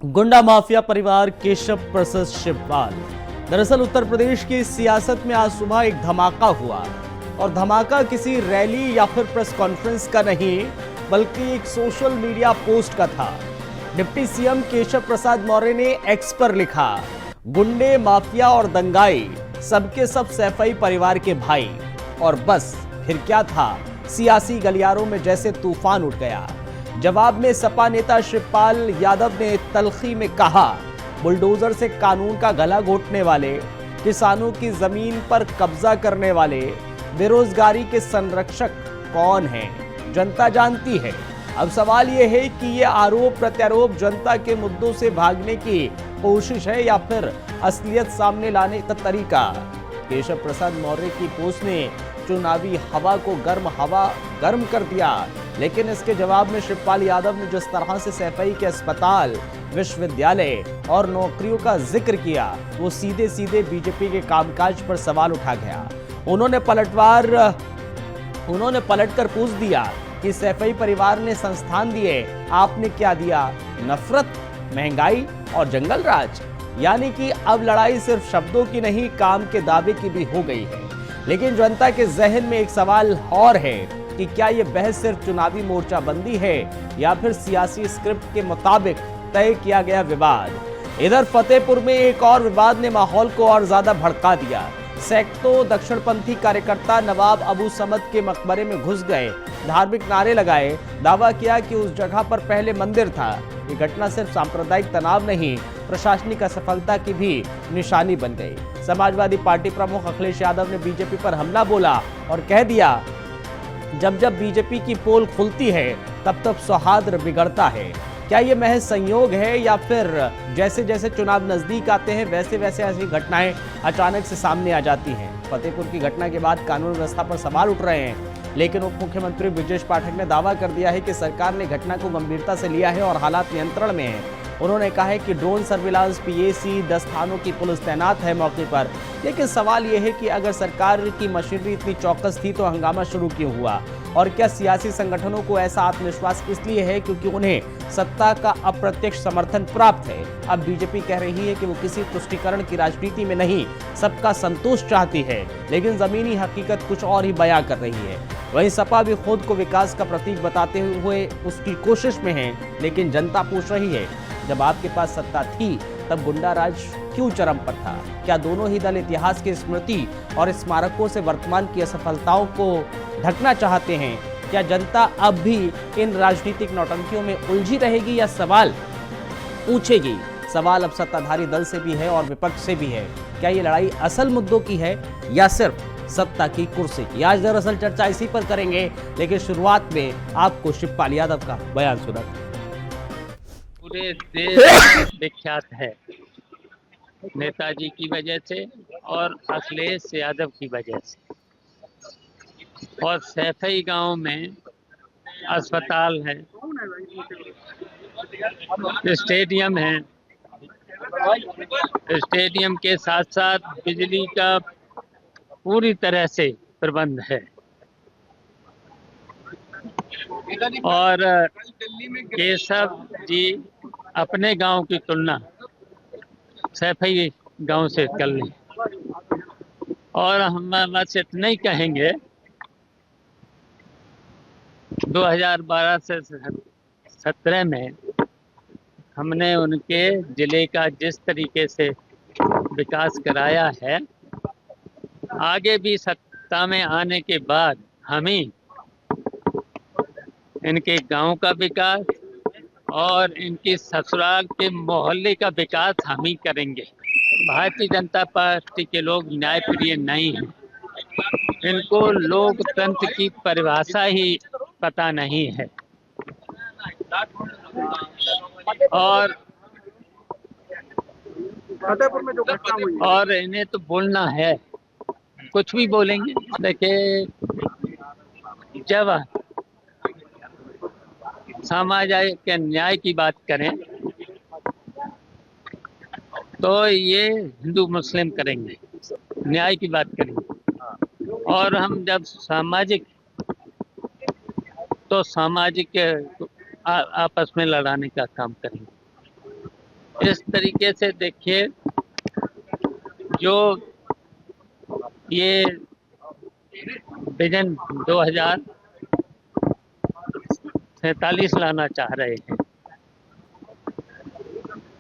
गुंडा माफिया परिवार केशव प्रसाद शिवपाल। दरअसल उत्तर प्रदेश की सियासत में आज सुबह एक धमाका हुआ और धमाका किसी रैली या फिर प्रेस कॉन्फ्रेंस का नहीं बल्कि एक सोशल मीडिया पोस्ट का था। डिप्टी सीएम केशव प्रसाद मौर्य ने एक्स पर लिखा, गुंडे माफिया और दंगाई सबके सब सैफई परिवार के भाई। और बस फिर क्या था, सियासी गलियारों में जैसे तूफान उठ गया। जवाब में सपा नेता शिवपाल यादव ने तल्खी में कहा, बुलडोजर से कानून का गला घोटने वाले, किसानों की जमीन पर कब्जा करने वाले, बेरोजगारी के संरक्षक कौन हैं, जनता जानती है। अब सवाल यह है कि ये आरोप प्रत्यारोप जनता के मुद्दों से भागने की कोशिश है या फिर असलियत सामने लाने का तरीका। केशव प्रसाद मौर्य की पोस्ट ने चुनावी हवा को गर्म कर दिया, लेकिन इसके जवाब में शिवपाल यादव ने जिस तरह से सैफई के अस्पताल, विश्वविद्यालय और नौकरियों का जिक्र किया, वो सीधे सीधे बीजेपी के कामकाज पर सवाल उठा गया। उन्होंने पलटकर पूछ दिया कि सैफई परिवार ने संस्थान दिए, आपने क्या दिया? नफरत, महंगाई और जंगल राज। यानी कि अब लड़ाई सिर्फ शब्दों की नहीं, काम के दावे की भी हो गई है। लेकिन जनता के जहन में एक सवाल और है कि क्या यह बहस सिर्फ चुनावी मोर्चाबंदी है या फिर सियासी स्क्रिप्ट के मुताबिक तय किया गया विवाद। इधर फतेहपुर में एक और विवाद ने माहौल को और ज्यादा भड़का दिया। सैकड़ों दक्षिणपंथी कार्यकर्ता नवाब अबू समद के मकबरे में घुस गए, धार्मिक नारे लगाए, दावा किया कि उस जगह पर पहले मंदिर था। ये घटना सिर्फ सांप्रदायिक तनाव नहीं, प्रशासनिक असफलता की भी निशानी बन गई। समाजवादी पार्टी प्रमुख अखिलेश यादव ने बीजेपी पर हमला बोला और कह दिया, जब जब बीजेपी की पोल खुलती है तब तब सौहार्द बिगड़ता है। क्या ये महज संयोग है या फिर जैसे जैसे चुनाव नजदीक आते हैं वैसे वैसे ऐसी घटनाएं अचानक से सामने आ जाती हैं? फतेहपुर की घटना के बाद कानून व्यवस्था पर सवाल उठ रहे हैं, लेकिन उप मुख्यमंत्री ब्रजेश पाठक ने दावा कर दिया है कि सरकार ने घटना को गंभीरता से लिया है और हालात नियंत्रण में है। उन्होंने कहा है कि ड्रोन सर्विलांस, पीएसी, 10 थानों की पुलिस तैनात है मौके पर। लेकिन सवाल यह है कि अगर सरकार की मशीनरी इतनी चौकस थी तो हंगामा शुरू क्यों हुआ? और क्या सियासी संगठनों को ऐसा आत्मविश्वास इसलिए है क्योंकि उन्हें सत्ता का अप्रत्यक्ष समर्थन प्राप्त है? अब बीजेपी कह रही है कि वो किसी तुष्टीकरण की राजनीति में नहीं, सबका संतोष चाहती है, लेकिन जमीनी हकीकत कुछ और ही बयां कर रही है। वहीं सपा भी खुद को विकास का प्रतीक बताते हुए उसकी कोशिश में है, लेकिन जनता पूछ रही है, जब आपके पास सत्ता थी तब गुंडा राज क्यों चरम पर था? क्या दोनों ही दल इतिहास की स्मृति और स्मारकों से वर्तमान की असफलताओं को ढकना चाहते हैं? क्या जनता अब भी इन राजनीतिक नौटंकियों में उलझी रहेगी या सवाल पूछेगी? सवाल अब सत्ताधारी दल से भी है और विपक्ष से भी है। क्या ये लड़ाई असल मुद्दों की है या सिर्फ सत्ता की कुर्सी की? आज दरअसल चर्चा इसी पर करेंगे, लेकिन शुरुआत में आपको शिवपाल यादव का बयान सुना। पूरे देश विख्यात है नेताजी की वजह से और अखिलेश यादव की वजह से। और सैफई गांव में अस्पताल है, स्टेडियम है, स्टेडियम के साथ साथ बिजली का पूरी तरह से प्रबंध है। और केशव जी अपने गांव की तुलना सैफई गांव से कर लें। और हम बस इतना ही कहेंगे, 2012 से 17 में हमने उनके जिले का जिस तरीके से विकास कराया है, आगे भी सत्ता में आने के बाद हम ही इनके गांव का विकास और इनकी ससुराल के मोहल्ले का विकास हम ही करेंगे। भारतीय जनता पार्टी के लोग न्यायप्रिय नहीं हैं, इनको लोकतंत्र की परिभाषा ही पता नहीं है। और इन्हें तो बोलना है, कुछ भी बोलेंगे। देखिए, जब सामाजिक न्याय की बात करें तो ये हिंदू मुस्लिम करेंगे, न्याय की बात करेंगे। और हम जब सामाजिक आपस में लड़ाने का काम करेंगे। इस तरीके से देखिए, जो ये विजन 2047 लाना चाह रहे हैं,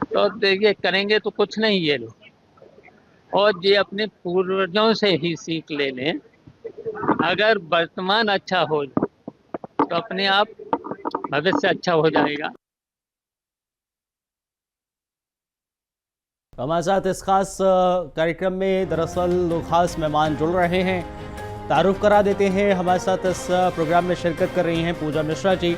तो देखिए करेंगे तो कुछ नहीं ये लोग, और ये अपने पूर्वजों से ही सीख ले लें। अगर वर्तमान अच्छा हो तो अपने आप भविष्य अच्छा हो जाएगा। हमारे साथ इस खास कार्यक्रम में दरअसल दो खास मेहमान जुड़ रहे हैं। तारुफ करा देते हैं, हमारे साथ इस प्रोग्राम में शिरकत कर रही हैं पूजा मिश्रा जी,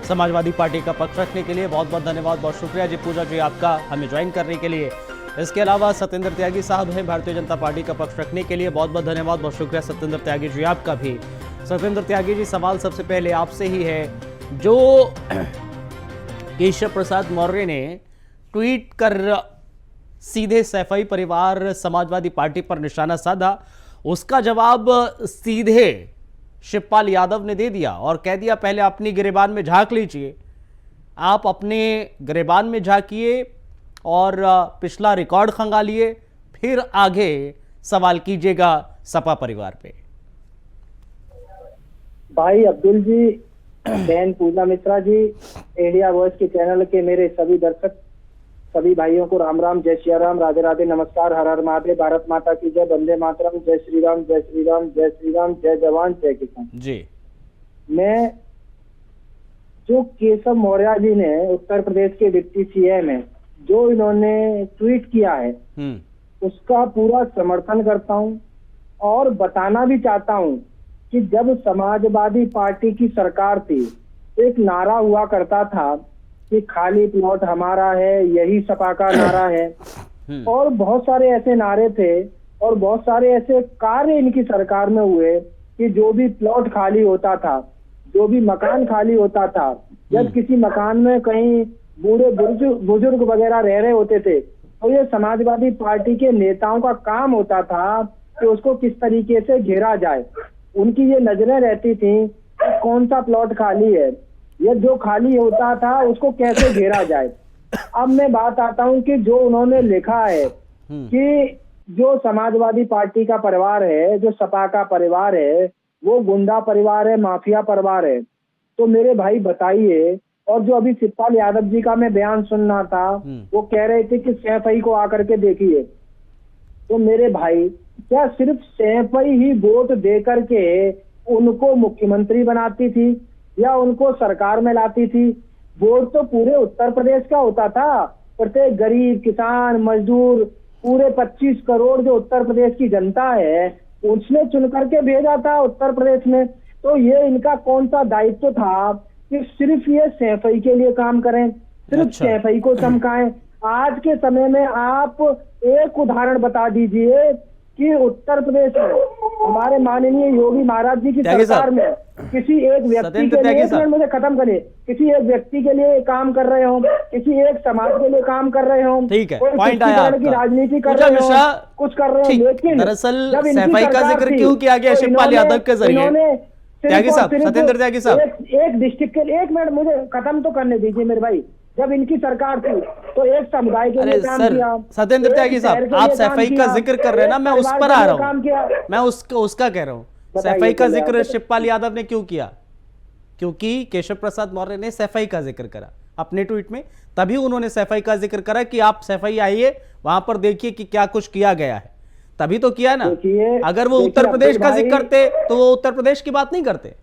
समाजवादी पार्टी का पक्ष रखने के लिए बहुत बहुत धन्यवाद, बहुत शुक्रिया जी पूजा जी आपका हमें ज्वाइन करने के लिए। इसके अलावा सत्येंद्र त्यागी साहब हैं भारतीय जनता पार्टी का पक्ष रखने के लिए, बहुत बहुत धन्यवाद, बहुत शुक्रिया सत्येंद्र त्यागी जी आपका भी। सत्येंद्र त्यागी जी, सवाल सबसे पहले आपसे ही है, जो केशव प्रसाद मौर्य ने ट्वीट कर सीधे सैफई परिवार समाजवादी पार्टी पर निशाना साधा, उसका जवाब सीधे शिवपाल यादव ने दे दिया और कह दिया पहले अपनी गिरेबान में झांक लीजिए, आप अपने गिरेबान में झांकिए और पिछला रिकॉर्ड खंगालिए, फिर आगे सवाल कीजिएगा सपा परिवार पे। भाई अब्दुल जी, बहन पूजा मिश्रा जी, इंडिया वॉइस के चैनल के मेरे सभी दर्शक, सभी भाइयों को राम राम, जय श्री राम, राधे राधे, नमस्कार, हर हर महादेव, भारत माता की जय, वंदे मातरम, जय श्री राम, जय श्री राम, जय श्री राम, जय जवान जय किसान जी। मैं जो केशव मौर्य जी ने उत्तर प्रदेश के डिप्टी सीएम है, जो इन्होंने ट्वीट किया है उसका पूरा समर्थन करता हूं और बताना भी चाहता हूं कि जब समाजवादी पार्टी की सरकार थी, एक नारा हुआ करता था कि खाली प्लॉट हमारा है, यही सपा का नारा है, और बहुत सारे ऐसे नारे थे और बहुत सारे ऐसे कार्य इनकी सरकार में हुए कि जो भी प्लॉट खाली होता था, जो भी मकान खाली होता था, जब किसी मकान में कहीं बूढ़े बुजुर्ग वगैरह रह रहे होते थे, तो ये समाजवादी पार्टी के नेताओं का काम होता था कि उसको किस तरीके से घेरा जाए। उनकी ये नजरें रहती थी कि कौन सा प्लॉट खाली है, ये जो खाली होता था उसको कैसे घेरा जाए। अब मैं बात आता हूं कि जो उन्होंने लिखा है कि जो समाजवादी पार्टी का परिवार है, जो सपा का परिवार है, वो गुंडा परिवार है, माफिया परिवार है, तो मेरे भाई बताइए। और जो अभी शिवपाल यादव जी का मैं बयान सुनना था, वो कह रहे थे कि सैफई को आकर के देखिए, तो मेरे भाई क्या सिर्फ सैफई ही वोट दे करके उनको मुख्यमंत्री बनाती थी या उनको सरकार में लाती थी? वोट तो पूरे उत्तर प्रदेश का होता था, प्रत्येक गरीब, किसान, मजदूर, पूरे 25 करोड़ जो उत्तर प्रदेश की जनता है उसने चुन करके भेजा था उत्तर प्रदेश में। तो ये इनका कौन सा दायित्व था कि सिर्फ ये सैफई के लिए काम करें, सिर्फ सैफई को चमकाएं? आज के समय में आप एक उदाहरण बता दीजिए कि उत्तर प्रदेश में हमारे माननीय योगी महाराज जी की सरकार में किसी एक व्यक्ति के लिए, एक मिनट मुझे खत्म करिए, किसी एक व्यक्ति के लिए काम कर रहे हो, किसी एक समाज के लिए काम कर रहे हो, ठीक है, पॉइंट आया आपका, की राजनीति कर रहे हो, कुछ कर रहे हो, लेकिन दरअसल सैफई का जिक्र क्यों किया गया शिवपाल यादव के जरिए? त्यागी साहब, सत्येंद्र त्यागी साहब, एक डिस्ट्रिक्ट के लिए, एक मिनट मुझे खत्म तो करने दीजिए मेरे भाई। जब इनकी सरकार थी तो एक समुदाय के लिए काम किया। सत्येंद्र त्यागी साहब, आप सैफई का जिक्र कर रहे हैं ना, मैं उस पर आ रहा हूँ, मैं उसका कह रहा हूँ। सैफई का जिक्र शिवपाल यादव ने क्यों किया? क्योंकि केशव प्रसाद मौर्य ने सैफई का जिक्र करा अपने ट्वीट में, तभी उन्होंने सैफई का जिक्र करा कि आप सैफई आइए, वहां पर देखिए कि क्या कुछ किया गया है, तभी तो किया ना। अगर वो उत्तर प्रदेश का जिक्र करते तो वो उत्तर प्रदेश की बात नहीं करते।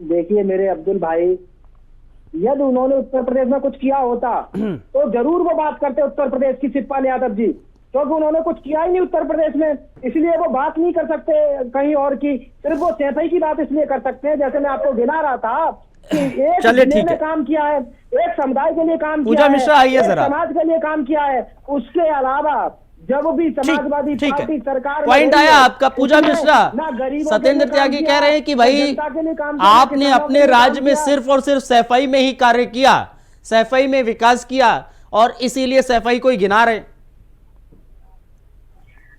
देखिए मेरे अब्दुल भाई, यदि उन्होंने उत्तर प्रदेश में कुछ किया होता तो जरूर वो बात करते उत्तर प्रदेश की, शिवपाल यादव जी, क्योंकि उन्होंने कुछ किया ही नहीं उत्तर प्रदेश में, इसलिए वो बात नहीं कर सकते कहीं और की। सिर्फ वो सैफई की बात इसलिए कर सकते हैं, जैसे मैं आपको गिना रहा था कि एक जिले में काम किया है, एक समुदाय के लिए काम किया है, समाज के लिए काम किया है, उसके अलावा जब भी समाजवादी पार्टी सरकार पॉइंट आया आपका पूजा मिश्रा। सत्येंद्र त्यागी कह रहे हैं कि भाई आपने अपने राज्य में सिर्फ और सिर्फ सैफई में ही कार्य किया, सैफई में विकास किया और इसीलिए सैफई को ही गिना रहे।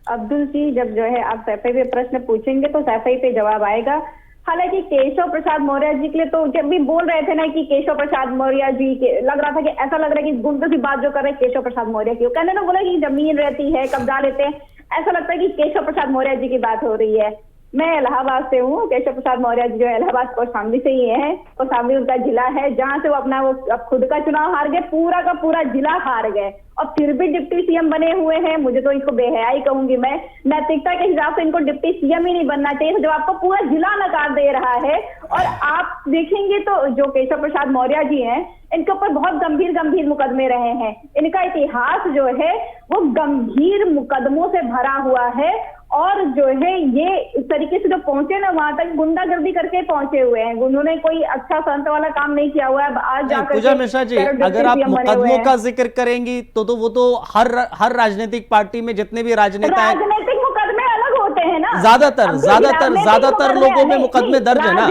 अब्दुल जी, जब जो है आप सैफई पे प्रश्न पूछेंगे तो सैफई पे जवाब आएगा। हालांकि केशव प्रसाद मौर्य जी के लिए तो जब भी बोल रहे थे ना कि केशव प्रसाद मौर्य जी के, लग रहा था कि ऐसा लग रहा है कि गुंडों की बात जो कर रहे हैं केशव प्रसाद मौर्य की, कहने ना बोला कि जमीन रहती है कब्जा लेते हैं, ऐसा लगता है कि केशव प्रसाद मौर्य जी की बात हो रही है। मैं इलाहाबाद से हूँ, केशव प्रसाद मौर्य जी जो है इलाहाबाद कौशाम्बी से ही है, कौशाम्बी उनका जिला है जहाँ से वो अपना वो अब खुद का चुनाव हार गए, पूरा का पूरा जिला हार गए और फिर भी डिप्टी सीएम बने हुए हैं। मुझे तो इनको बेहयाई कहूंगी मैं, नैतिकता के हिसाब से इनको डिप्टी सीएम ही नहीं बनना चाहिए जब आपको पूरा जिला नकार दे रहा है। और आप देखेंगे तो जो केशव प्रसाद मौर्य जी हैं इनके ऊपर बहुत गंभीर मुकदमे रहे हैं, इनका इतिहास जो है वो गंभीर मुकदमों से भरा हुआ है और जो है ये इस तरीके से जो पहुंचे ना वहां तक गुंडागर्दी करके पहुंचे हुए हैं, उन्होंने कोई अच्छा संत वाला काम नहीं किया हुआ है। आज जाकर पूजा मिश्रा जी, अगर आप मुकदमों का जिक्र करेंगी तो वो तो हर राजनीतिक पार्टी में जितने भी राजनेता हैं, राजनीतिक मुकदमे अलग होते हैं ना, ज्यादातर लोगों में मुकदमे दर्ज है ना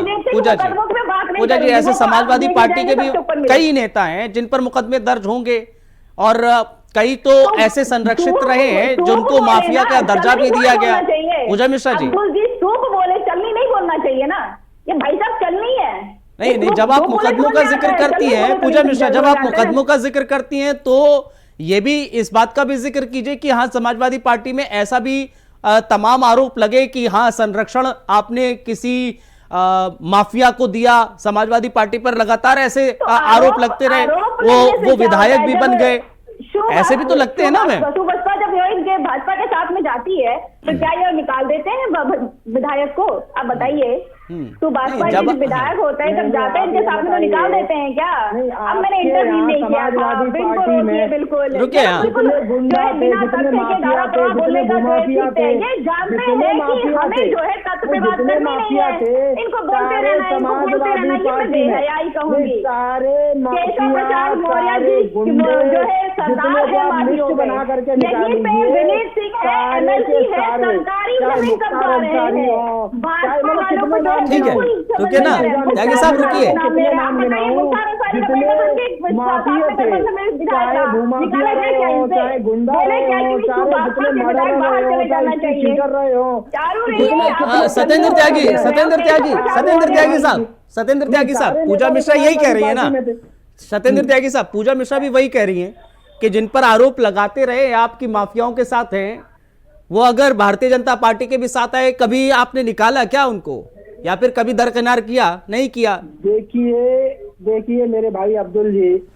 पूजा जी। ऐसे समाजवादी पार्टी के भी कई नेता हैं जिन पर मुकदमे दर्ज होंगे और कई तो ऐसे संरक्षित रहे हैं जिनको माफिया का दर्जा भी दिया गया। पूजा मिश्रा जी बोले चलनी नहीं बोलना चाहिए ना, ये भाई साहब चलनी है। नहीं, जब आप मुकदमों का जिक्र करती हैं पूजा मिश्रा, जब आप मुकदमों का जिक्र करती हैं तो ये भी इस बात का भी जिक्र कीजिए कि हाँ समाजवादी पार्टी में ऐसा भी तमाम आरोप लगे कि हाँ संरक्षण आपने किसी माफिया को दिया, समाजवादी पार्टी पर लगातार ऐसे आरोप लगते रहे, वो विधायक भी बन गए, ऐसे भी तो लगते हैं ना। मैं बसपा जब भाजपा के साथ में जाती है तो क्या ये निकाल देते हैं विधायक को? आप बताइए, तो भाजपा जब विधायक होता है जब जाते हैं इनके साथ में तो निकाल देते हैं क्या? अब मैंने इंटरव्यू नहीं किया था, बिल्कुल रुकिए, बोलने का ये जानते हैं कि हमें जो है तत्व पे बात करनी नहीं है, इनको बोलते रहना है, इनको बोलते रहना है। ये मैं बेहयाई कहूंगी। केशव प्रसाद मौर्य जी जो है सरदार है माफियों बना करके, यहीं पे विनीत सिंह है, एमएलसी है, सरकारी जमीन कब्जा रहे हैं, भाजपा वालों को ठीक है, रुकिए ना त्यागी साहब, रुकिए। माफिया थे, चाहे भूमाफिया रहे हो, चाहे गुंडा रहे हो, चाहे जितने मर्डर रहे हो, चाहे चीटर रहे हो, सत्येंद्र त्यागी साहब, पूजा मिश्रा यही कह रही है ना, सत्येंद्र त्यागी साहब, पूजा मिश्रा भी वही कह रही है कि जिन पर आरोप लगाते रहे आपकी माफियाओं के साथ हैं, वो अगर भारतीय जनता पार्टी के भी साथ आए, कभी आपने निकाला क्या उनको या फिर कभी दरकिनार किया? नहीं किया। देखिए मेरे भाई अब्दुल जी,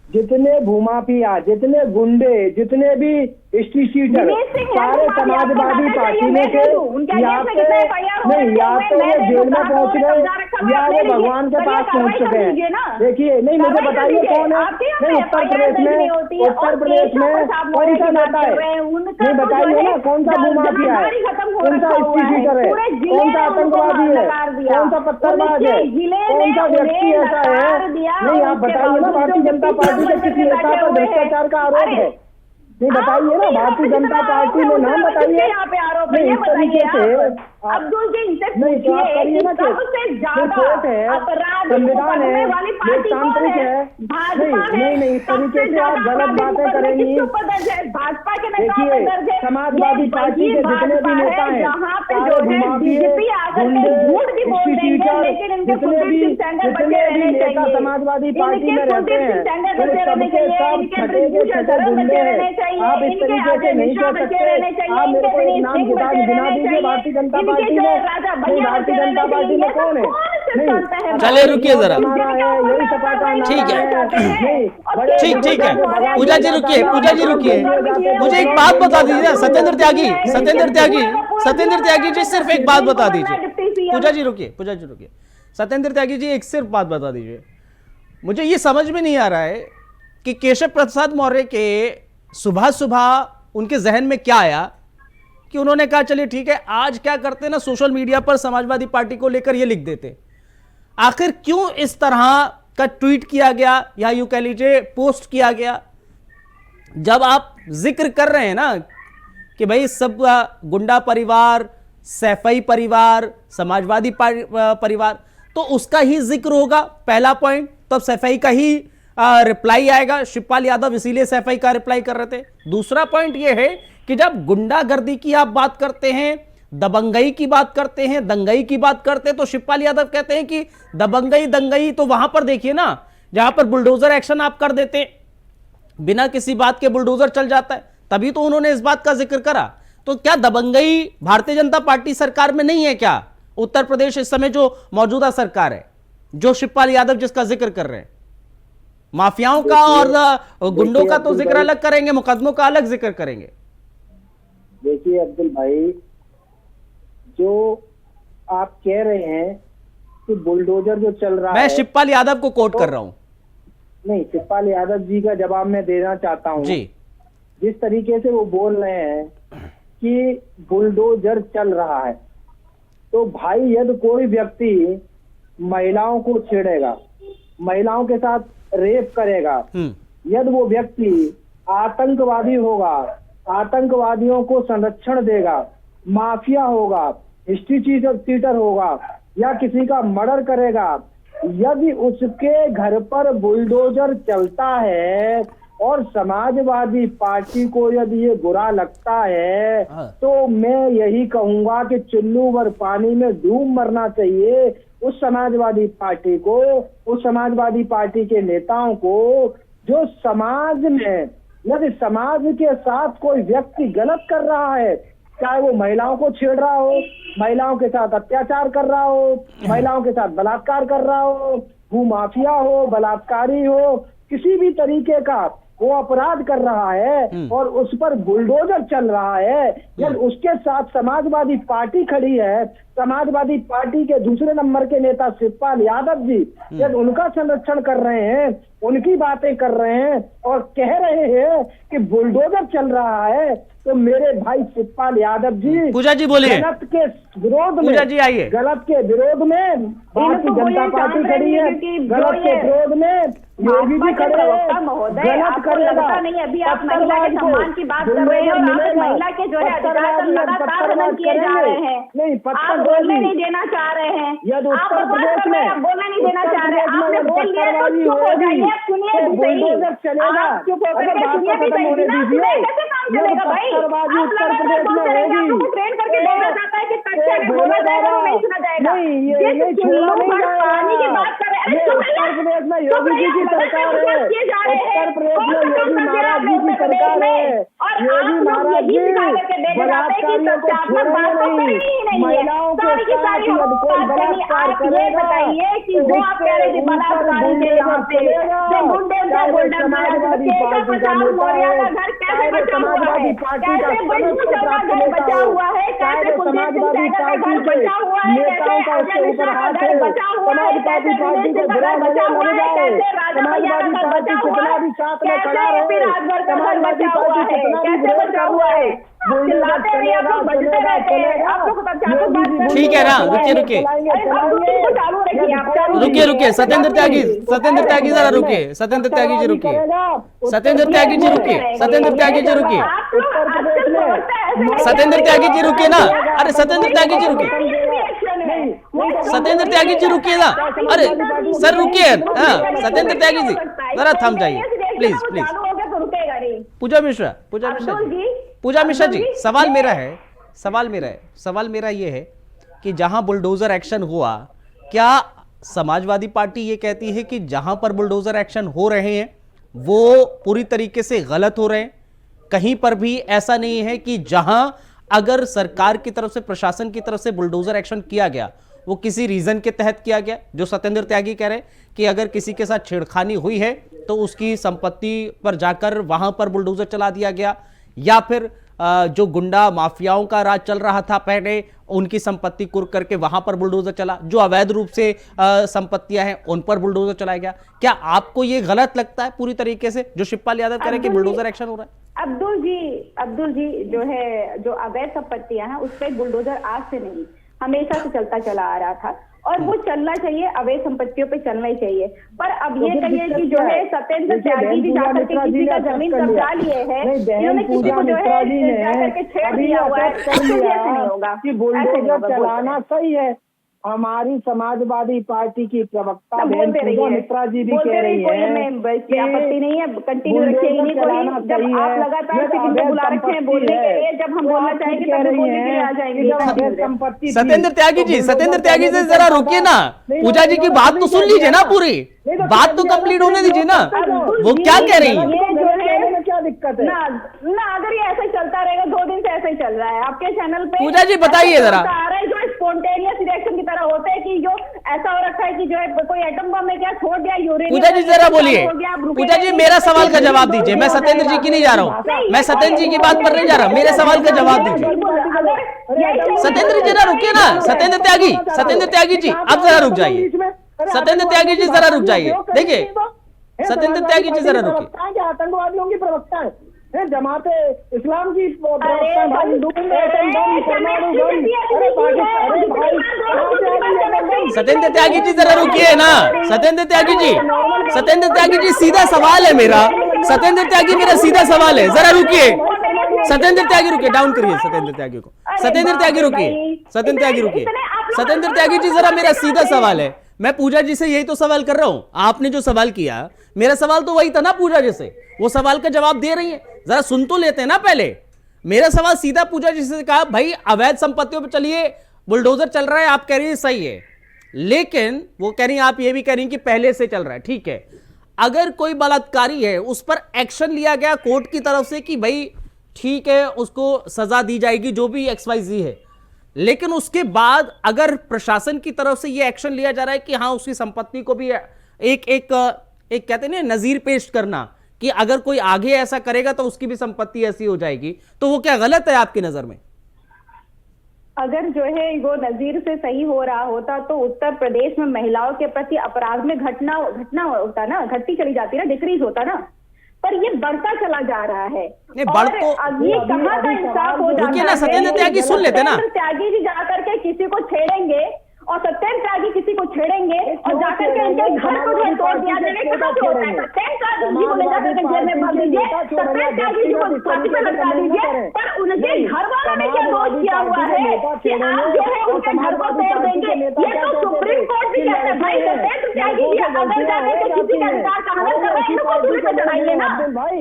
जितने भूमाफिया, जितने गुंडे, जितने भी इंस्टीट्यूटर सारे समाजवादी पार्टी में थे, या तो वो जेल में पहुंच गए या वो भगवान के पास पहुंच चुके हैं। देखिए, नहीं मुझे बताइए कौन है? नहीं उत्तर प्रदेश में कौन सा नेता है? नहीं बताइए ना, कौन सा भूमाफिया है, कौन सा इंस्टीट्यूटर है, कौन सा आतंकवादी है, कौन सा पत्थरबाज है, कौन सा व्यक्ति ऐसा है? नहीं आप बताइए ना, भारतीय जनता पार्टी के किसी नेता पर भ्रष्टाचार का आरोप है? नहीं बताइए ना, भारतीय जनता पार्टी में नाम बताइए। नहीं इस तरीके से अब्दुल जी नहीं तो आप करिए ना, कोर्ट है, संविधान है, लोकतांत्रिक है। नहीं इस तरीके से आप गलत बातें करेंगी। देखिए, समाजवादी पार्टी के जितने भी नेता हैं, सारे भूमाफिये, गुंडे, इंस्टीट्यूटर, जितने भी नेता समाजवादी पार्टी में रहते हैं, वो सबके सब छठे के छठे गुंडे हैं। आप इस तरीके से नहीं कह सकते। आप मेरे को एक नाम गिना दीजिए भारतीय जनता पार्टी में। नहीं भारतीय जनता पार्टी में कौन है? नहीं चले रुकिए जरा, यही सपा का नाम ठीक है, ठीक है पूजा जी रुकिए, मुझे एक बात बता दीजिए सत्येंद्र त्यागी जी, सिर्फ एक बात बता दीजिए। पूजा जी रुकिए, सत्येंद्र त्यागी जी एक सिर्फ बात बता दीजिए। मुझे ये समझ में नहीं आ रहा है कि केशव प्रसाद मौर्य के सुबह उनके जहन में क्या आया कि उन्होंने कहा चलिए ठीक है, आज क्या करते ना, सोशल मीडिया पर समाजवादी पार्टी को लेकर ये लिख देते। आखिर क्यों इस तरह का ट्वीट किया गया या यूं कह लीजिए पोस्ट किया गया? जब आप जिक्र कर रहे हैं ना कि भाई सब गुंडा परिवार, सैफई परिवार, समाजवादी परिवार, तो उसका ही जिक्र होगा पहला पॉइंट, तब सैफई का ही रिप्लाई आएगा। शिवपाल यादव इसीलिए सैफई का रिप्लाई कर रहे थे। दूसरा पॉइंट यह है कि जब गुंडागर्दी की आप बात करते हैं, दबंगई की बात करते हैं, दंगई की बात करते हैं, तो शिवपाल यादव कहते हैं कि दबंगई दंगई तो वहां पर देखिए ना, जहां पर बुलडोजर एक्शन आप कर देते हैं, बिना किसी बात के बुलडोजर चल जाता है, तभी तो उन्होंने इस बात का जिक्र करा। तो क्या दबंगई भारतीय जनता पार्टी सरकार में नहीं है क्या? उत्तर प्रदेश इस समय जो मौजूदा सरकार है, जो शिवपाल यादव जिसका जिक्र कर रहे हैं, माफियाओं का और गुंडों का तो जिक्र अलग करेंगे, मुकदमों का अलग जिक्र करेंगे। देखिए अब्दुल भाई, जो आप कह रहे हैं कि बुलडोजर जो चल रहा है, मैं शिवपाल यादव को कोट कर रहा हूं। नहीं, शिवपाल यादव जी का जवाब मैं देना चाहता हूं जी। जिस तरीके से वो बोल रहे हैं कि बुलडोजर चल रहा है, तो भाई यदि कोई व्यक्ति महिलाओं को छेड़ेगा, महिलाओं के साथ रेप करेगा, यदि वो व्यक्ति आतंकवादी होगा, आतंकवादियों को संरक्षण देगा, माफिया होगा, हिस्ट्री चीटर होगा, या किसी का मर्डर करेगा, यदि उसके घर पर बुलडोजर चलता है और समाजवादी पार्टी को यदि ये बुरा लगता है, तो मैं यही कहूंगा कि चुल्लू भर पानी में डूब मरना चाहिए उस समाजवादी पार्टी को, उस समाजवादी पार्टी के नेताओं को, जो समाज में यदि समाज के साथ कोई व्यक्ति गलत कर रहा है, चाहे वो महिलाओं को छेड़ रहा हो, महिलाओं के साथ अत्याचार कर रहा हो, महिलाओं के साथ बलात्कार कर रहा हो, भूमाफिया हो, बलात्कारी हो, किसी भी तरीके का वो अपराध कर रहा है और उस पर बुलडोजर चल रहा है, जब उसके साथ समाजवादी पार्टी खड़ी है, समाजवादी पार्टी के दूसरे नंबर के नेता शिवपाल यादव जी जब उनका संरक्षण कर रहे हैं, उनकी बातें कर रहे हैं और कह रहे हैं कि बुलडोजर चल रहा है, तो मेरे भाई शिवपाल यादव जी, पूजा जी बोलिए, गलत के विरोध में, पूजा जी आइए, गलत के विरोध में भारतीय जनता पार्टी खड़ी है, गलत के विरोध में योगी जी खड़े हैं, गलत करेगा, नहीं अभी आप महिला के सम्मान की बात कर रहे हैं और महिला के जो है अधिकार लगातार हनन किए जा रहे हैं, नहीं आप बोलने नहीं देना चाह रहे हैं, यदि उत्तर प्रदेश में बोलने नहीं देना चाह रहे, आपने बोल लिया तो चुप हो जाइए, सुनिए बुलडोजर चलेगा, आप चुप होकर के सुनिए भी सही, बिना सुने कैसे काम चलेगा भाई? आप लगातार बोलते रहेंगे, आपको ट्रेन करके भेजा जाता है कि कच्चे में बोला जाएगा तो नहीं सुना जाएगा। जिस चुल्लू पर पानी की बात कर रहे हैं, उत्तर प्रदेश में योगी जी की सरकार है, उत्तर प्रदेश में योगी महाराज जी की सरकार है, योगी महाराज जी बलात्कारियों को छोड़ेंगे नहीं, महिलाओं के साथ यदि कोई बलात्कार करेगा, समाजवादी पार्टी का नेता है, समाजवादी पार्टी का बचा हुआ है, समाजवादी पार्टी के नेताओं का उसके ऊपर हाथ है, समाजवादी पार्टी को बुरा नजर लग जाए, समाजवादी पार्टी कितना भी साथ में खड़ा रहे, समाजवादी पार्टी कितना भी विरोध कर हुआ है, ठीक है ना, रुकिए सत्येंद्र त्यागी जरा रुकिए, सत्येंद्र त्यागी जी रुकिए, सत्येंद्र त्यागी जी रुकिए ना, अरे सत्येंद्र त्यागी जी रुकिए ना, अरे सर रुकिए, हाँ सत्येंद्र त्यागी जी जरा थम जाइए प्लीज। पूजा मिश्रा जी, सवाल मेरा ये है कि जहां बुलडोजर एक्शन हुआ, क्या समाजवादी पार्टी ये कहती है कि जहां पर बुलडोजर एक्शन हो रहे हैं वो पूरी तरीके से गलत हो रहे हैं? कहीं पर भी ऐसा नहीं है कि जहां अगर सरकार की तरफ से, प्रशासन की तरफ से बुलडोजर एक्शन किया गया वो किसी रीजन के तहत किया गया, जो सत्येंद्र त्यागी कह रहे हैं कि अगर किसी के साथ छेड़खानी हुई है तो उसकी संपत्ति पर जाकर वहां पर बुलडोजर चला दिया गया, या फिर जो गुंडा माफियाओं का राज चल रहा था पहले, उनकी संपत्ति कुर्क करके वहां पर बुलडोजर चला, जो अवैध रूप से संपत्तियां हैं उन पर बुलडोजर चलाया गया। क्या आपको ये गलत लगता है पूरी तरीके से जो शिवपाल यादव कह रहे हैं कि बुलडोजर एक्शन हो रहा है? अब्दुल जी जो है, जो अवैध संपत्तियां हैं उस पर बुलडोजर आज से नहीं, हमेशा से चलता चला आ रहा था और वो चलना चाहिए, अवैध संपत्तियों पे चलना ही चाहिए। पर अब ये कहिए कि जो है सत्येंद्र त्यागी जी जाकर के किसी का जमीन कब्जा लिए है, इन्होंने किसी को जो है जाकर के छेड़ दिया हुआ है, नहीं होगा कि बुलडोजर चलाना सही है, हमारी समाजवादी पार्टी की प्रवक्ता बोलते रही है, मित्रा जी भी बोलते कह रही कोई है हमें कोई आपत्ति नहीं है, कंटिन्यू रखिए। नहीं कोई जब आप लगातार से बुला रखे हैं बोलने के लिए, जब हम बोलना चाहेंगे तब बोलने के लिए आ जाएंगे। सतेंद्र त्यागी जी, सतेंद्र त्यागी जी जरा रुकिए ना, पूजा जी की बात तो सुन लीजिए ना, पूरी बात तो कंप्लीट होने दीजिए ना, वो क्या कह रही है। ये जो है क्या दिक्कत है ना अगर ये ऐसा ही चलता रहेगा, 2 दिन से ऐसा ही चल रहा है आपके चैनल पे। पूजा जी बताइए जरा। आ रहा है जो स्पॉन्टेनियस रिएक्शन की तरह होता है कि जो ऐसा हो रखा है कि जो है कोई एटम बम में क्या छोड़ दिया यूरेनियम। पूजा जी जरा बोलिए, पूजा जी मेरा सवाल का जवाब दीजिए, मैं सत्येंद्र जी की नहीं जा रहा हूँ, मैं सत्येंद्र जी की बात पर नहीं जा रहा, मेरे सवाल का जवाब दीजिए। सत्येंद्र जी जरा रुकिए ना, सत्येंद्र त्यागी जी आप जरा रुक जाइए, सत्येंद्र त्यागी जी जरा रुक जाइए। देखिए सत्येंद्र त्यागी जी जरा रुकिए। आतंकवादियों की प्रवक्ता है, जमाते इस्लाम की सत्येंद्र त्यागी जी जरा रुकिए ना, सत्येंद्र त्यागी जी सीधा सवाल है मेरा, सत्येंद्र त्यागी मेरा सीधा सवाल है, जरा रुकिए सत्येंद्र त्यागी, रुकिए, डाउन करिए सत्येंद्र त्यागी को, सत्येंद्र त्यागी रुकिए, सत्येंद्र त्यागी जी जरा मेरा सीधा सवाल है, मैं पूजा जी से यही तो सवाल कर रहा हूं, आपने जो सवाल किया मेरा सवाल तो वही था ना पूजा जी से, वो सवाल का जवाब दे रही है, जरा सुन तो लेते हैं ना पहले। मेरा सवाल सीधा पूजा जी से कहा, भाई अवैध संपत्तियों पे चलिए बुलडोजर चल रहा है, आप कह रही है सही है, लेकिन वो कह रही है, आप ये भी कह रही हैं कि पहले से चल रहा है, ठीक है, अगर कोई बलात्कारी है उस पर एक्शन लिया गया कोर्ट की तरफ से कि भाई ठीक है उसको सजा दी जाएगी जो भी XYZ है, लेकिन उसके बाद अगर प्रशासन की तरफ से यह एक्शन लिया जा रहा है कि हाँ उसकी संपत्ति को भी एक कहते हैं ना नजीर पेश करना कि अगर कोई आगे ऐसा करेगा तो उसकी भी संपत्ति ऐसी हो जाएगी, तो वो क्या गलत है आपकी नजर में? अगर जो है वो नजीर से सही हो रहा होता तो उत्तर प्रदेश में महिलाओं के प्रति अपराध में घटना होता ना, घटती चली जाती ना, डिक्रीज होता ना, पर ये बढ़ता चला जा रहा है। बढ़ तो ये कहाँ का इंसाफ हो जाता है? ना सत्येंद्र त्यागी सुन लेते ना, त्यागी जी जाकर के किसी को छेड़ेंगे और सत्येंद्र त्यागी किसी को छेड़ेंगे और जाकर के उनके घर को जो तोड़ दिया जाएगा, कहाँ से होता है? सत्येंद्र त्यागी जी को ले जाकर के जेल में भर दीजिए, सत्येंद्र त्यागी जी को फांसी पर लटका दीजिए, पर उनके घर वालों ने क्या दोष किया हुआ है कि आप जो है उनके घर को तोड़ देंगे? ये तो सुप्रीम कोर्ट भी कहता है भाई सत्येंद्र त्यागी जी अगर जाकर के किसी का अधिकार का हनन कर रहे हैं, इनको पुलिस पे चढ़ाइए ना,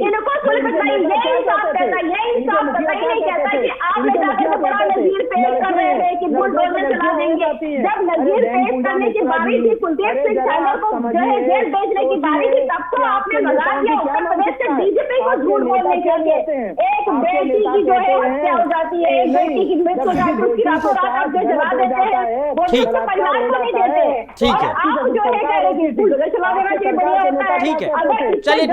इनको पुलिस पे चढ़ाइए, ये इंसाफ कहता है, ये इंसाफ कहता है, नहीं कहता कि आप ले जाकर के बड़ा नजीर पेश कर रहे हैं कि बुलडोजर चला देंगे। जब नजीर पेश करने की बारी थी, कुलदीप सिंह सेंगर को जो है जेल भेजने की बारी थी, तब तो आपने मजा किया उत्तर प्रदेश के डीजीपी को झूठ बोलने के लिए। एक बेटी की जो है हत्या हो जाती है, एक बेटी की मृत्यु हो जाती है, उसकी रातों रात आप जो जला देते हैं, वो उसके परिवार को नहीं देते हैं, ठीक है, आप जो है कह रहे हैं कि बुलडोजर चला देना चाहिए, बढ़िया होता है। ठीक है, चलिए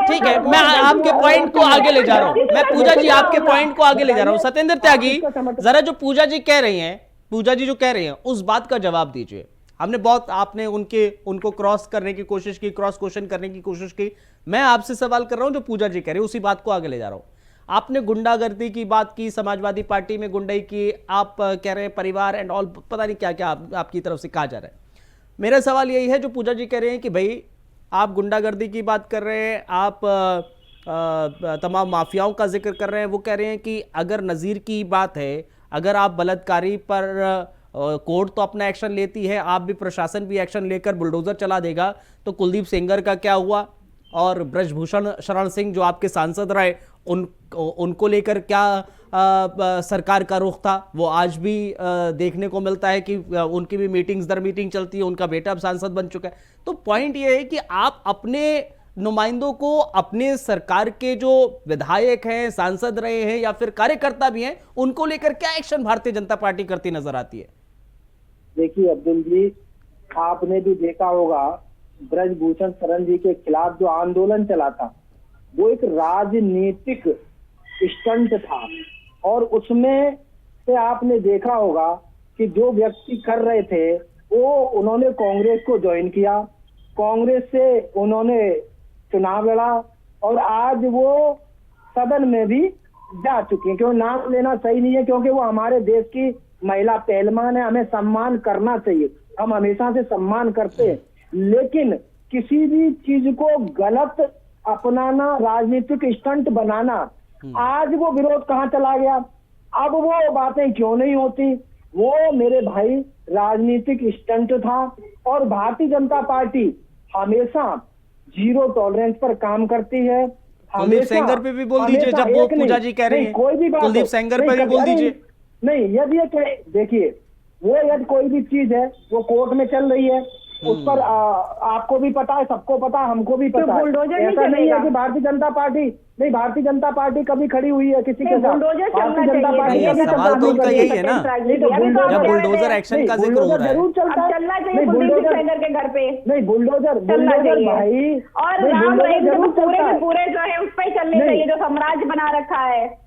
ठीक है, मैं आपके पॉइंट को आगे ले जा रहा हूं, मैं पूजा जी आपके पॉइंट को आगे ले जा रहा हूं। सत्येंद्र त्यागी जरा जो पूजा जी कह रही हैं, पूजा जी जो कह रहे हैं उस बात का जवाब दीजिए। हमने बहुत आपने उनको क्रॉस करने की कोशिश की, क्रॉस क्वेश्चन करने की कोशिश की, मैं आपसे सवाल कर रहा हूं जो पूजा जी कह रहे हैं उसी बात को आगे ले जा रहा हूं। आपने गुंडागर्दी की बात की, समाजवादी पार्टी में गुंडाई की, आप कह रहे हैं परिवार एंड ऑल, पता नहीं क्या क्या आपकी तरफ से कहा जा रहा है। मेरा सवाल यही है जो पूजा जी कह रहे हैं कि भाई आप गुंडागर्दी की बात कर रहे हैं, आप तमाम माफियाओं का जिक्र कर रहे हैं, वो कह रहे हैं कि अगर नज़ीर की बात है, अगर आप बलात्कारी पर कोर्ट तो अपना एक्शन लेती है, आप भी प्रशासन भी एक्शन लेकर बुलडोजर चला देगा, तो कुलदीप सेंगर का क्या हुआ? और ब्रजभूषण शरण सिंह जो आपके सांसद रहे उनको लेकर क्या सरकार का रुख था? वो आज भी देखने को मिलता है कि उनकी भी मीटिंग्स दर मीटिंग चलती है, उनका बेटा अब सांसद बन चुका है। तो पॉइंट ये है कि आप अपने नुमाइंदों को, अपने सरकार के जो विधायक हैं, सांसद रहे हैं या फिर कार्यकर्ता भी हैं, उनको लेकर क्या एक्शन भारतीय जनता पार्टी करती नजर आती है? देखिए अब्दुल जी, आपने भी देखा होगा ब्रजभूषण शरण जी के खिलाफ जो आंदोलन चला था वो एक राजनीतिक स्टंट था, और उसमें से आपने देखा होगा कि जो व्यक्ति कर रहे थे वो उन्होंने कांग्रेस को ज्वाइन किया, कांग्रेस से उन्होंने चुनाव लड़ा और आज वो सदन में भी जा चुके हैं। क्यों नाम लेना सही नहीं है, क्योंकि वो हमारे देश की महिला पहलवान है, हमें सम्मान करना चाहिए, हम हमेशा से सम्मान करते हैं, लेकिन किसी भी चीज को गलत अपनाना, राजनीतिक स्टंट बनाना, आज वो विरोध कहाँ चला गया? अब वो बातें क्यों नहीं होती? वो मेरे भाई राजनीतिक स्टंट था। और भारतीय जनता पार्टी हमेशा जीरो टॉलरेंस पर काम करती है। कुलदीप सेंगर पे भी बोल दीजिए, जब वो पूजा जी कह रही हैं, कोई भी बात कुलदीप हो, सेंगर नहीं, पे भी बोल अरे, दीजिए। नहीं, यदि देखिए, वो यदि कोई भी चीज है वो कोर्ट में चल रही है, उस पर आपको भी पता है, सबको पता है, हमको भी पता है। बुलडोजर ऐसा नहीं है कि भारतीय जनता पार्टी कभी खड़ी हुई है किसी के साथ। बुलडोजर भारतीय चलना जनता पार्टी चाहिए। कभी सवाल तो उनका यही है ना, जब बुलडोजर बुलडोजर एक्शन का जिक्र हो रहा है। जरूर चलता है, चलना चाहिए नहीं, कुलदीप बुलडोजर सेंगर के घर पे नहीं, बुलडोजर चलना चाहिए भाई, और नहीं, राम बुलडोजर रहीम जरूर तो पूरे चलता के है। पूरे जो है उस पर चलने नहीं। चाहिए जो साम्राज्य बना रखा है।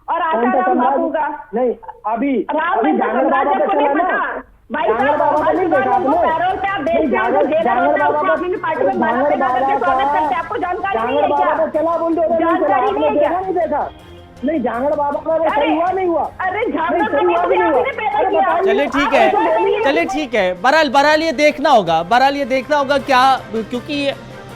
और कौन सा आसाराम समाज? बापू का नहीं, अभी राम रहीम का जांगर बाबा साम्राज्य पे को नहीं चला ना, पता भाई जांगर साहब। बाबा हर को नहीं सुबह देखा उनको आपने? पैरोल पे आप नहीं, देखते हैं जो जेलर जांगर होता है उसको बाबा अपनी पार्टी में माला जांगर पहना करके बाबा स्वागत का- करते हैं। आपको जानकारी नहीं जांगर है क्या? बाबा को चला बुलडोजर नहीं चला, जानकारी आपने नहीं है देखा क्या? नहीं देखा? नहीं, जांगर बाबा का वो अरे, सही हुआ नहीं हुआ? अरे नहीं, झांगड़ सही हुआ बाबा भी नहीं हुआ? आपने पैदा अरे किया। बताइए। चलिए ठीक आप ऐसे बोलिए। है, चलिए ठीक है। बहरहाल ये देखना होगा क्या, क्योंकि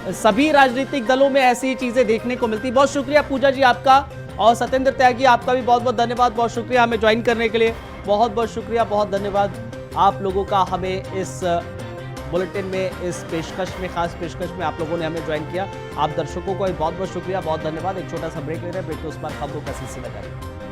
सभी राजनीतिक दलों में ऐसी चीजें देखने को मिलती। बहुत शुक्रिया पूजा जी आपका, और सत्येंद्र त्यागी आपका भी बहुत बहुत धन्यवाद, बहुत शुक्रिया हमें ज्वाइन करने के लिए। बहुत बहुत शुक्रिया, बहुत धन्यवाद आप लोगों का हमें इस बुलेटिन में, इस पेशकश में, खास पेशकश में आप लोगों ने हमें ज्वाइन किया। आप दर्शकों को बहुत बहुत शुक्रिया, बहुत धन्यवाद। एक छोटा सा ब्रेक ले रहे हैं, ब्रेक के उस पर खबरों का सिलसिला जारी।